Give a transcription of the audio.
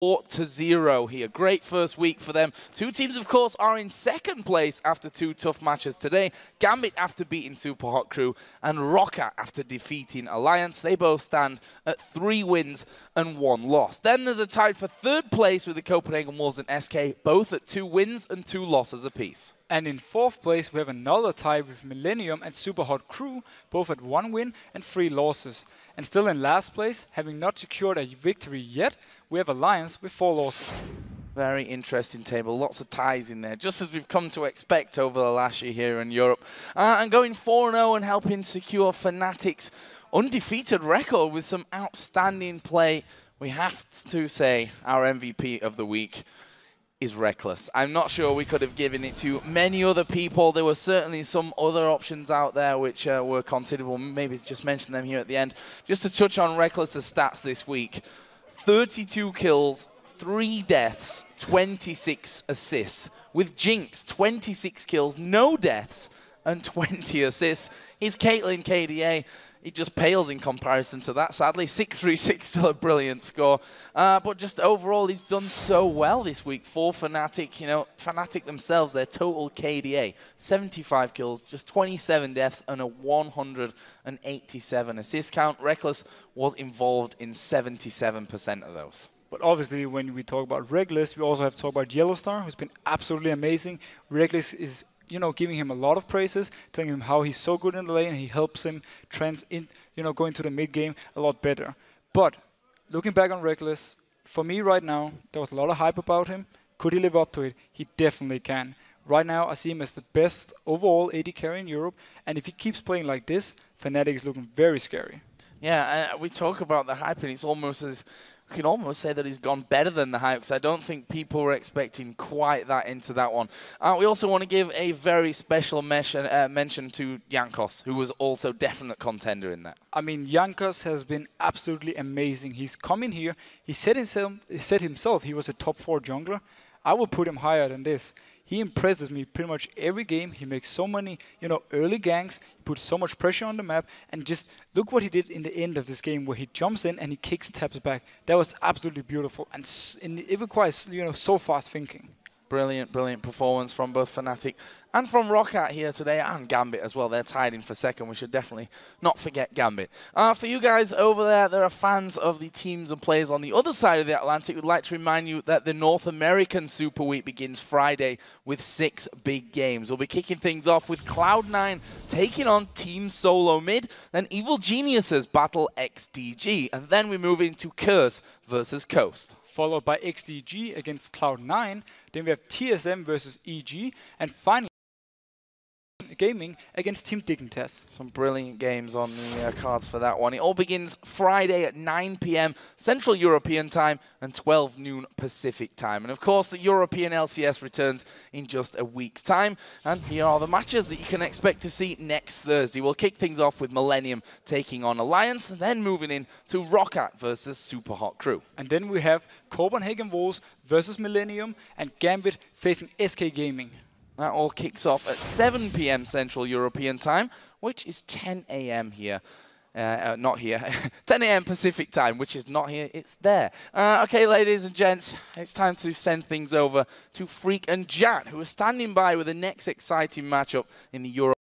4-0 here. Great first week for them. Two teams, of course, are in second place after two tough matches today. Gambit after beating Super Hot Crew and ROCCAT after defeating Alliance. They both stand at 3 wins and 1 loss. Then there's a tie for third place with the Copenhagen Wolves and SK, both at 2 wins and 2 losses apiece. And in fourth place, we have another tie with Millennium and Super Hot Crew, both at 1 win and 3 losses. And still in last place, having not secured a victory yet, we have Alliance with 4 losses. Very interesting table. Lots of ties in there, just as we've come to expect over the last year here in Europe. And going 4-0 and helping secure Fnatic's undefeated record with some outstanding play, we have to say our MVP of the week is Rekkles. I'm not sure we could have given it to many other people. There were certainly some other options out there which were considerable. Maybe just mention them here at the end. Just to touch on Rekkles' stats this week. 32 kills, 3 deaths, 26 assists. With Jinx, 26 kills, no deaths, and 20 assists. His Caitlyn KDA, it just pales in comparison to that, sadly. 636, still a brilliant score. But just overall, he's done so well this week for Fnatic. You know, Fnatic themselves, their total KDA, 75 kills, just 27 deaths, and a 187 assist count. Rekkles was involved in 77% of those. But obviously, when we talk about Rekkles, we also have to talk about Yellowstar, who's been absolutely amazing. Rekkles is, you know, giving him a lot of praises, telling him how he's so good in the lane, and he helps him go into the mid game a lot better. But looking back on Rekkles, for me right now, there was a lot of hype about him. Could he live up to it? He definitely can. Right now, I see him as the best overall AD carry in Europe, and if he keeps playing like this, Fnatic is looking very scary. Yeah, we talk about the hype, and it's almost as we can almost say that he's gone better than the hype, because I don't think people were expecting quite that into that one. We also want to give a very special mention to Jankos, who was also definite contender in that. I mean, Jankos has been absolutely amazing. He's come in here, he said himself he was a top 4 jungler. I will put him higher than this. He impresses me pretty much every game. He makes so many, early ganks. He puts so much pressure on the map. And just look what he did in the end of this game, where he jumps in and he kicks taps back. That was absolutely beautiful. And it requires, so fast thinking. Brilliant, brilliant performance from both Fnatic and from ROCCAT here today, and Gambit as well. They're tied in for second. We should definitely not forget Gambit. For you guys over there are fans of the teams and players on the other side of the Atlantic. We'd like to remind you that the North American Super Week begins Friday with 6 big games. We'll be kicking things off with Cloud9 taking on Team Solo Mid, then Evil Geniuses battle XDG, and then we move into Curse versus Coast. Followed by XDG against Cloud9. Then we have TSM versus EG. And finally, Gaming against Team Dignitas. Some brilliant games on the cards for that one. It all begins Friday at 9 p.m. Central European time and 12 noon Pacific time. And of course, the European LCS returns in just a week's time. And here are the matches that you can expect to see next Thursday. We'll kick things off with Millennium taking on Alliance, then moving in to ROCCAT versus Super Hot Crew. And then we have Copenhagen Wolves versus Millennium and Gambit facing SK Gaming. That all kicks off at 7 p.m. Central European time, which is 10 a.m. here. Not here. 10 a.m. Pacific time, which is not here, it's there. Okay, ladies and gents, it's time to send things over to Freak and Jat, who are standing by with the next exciting matchup in the Euro.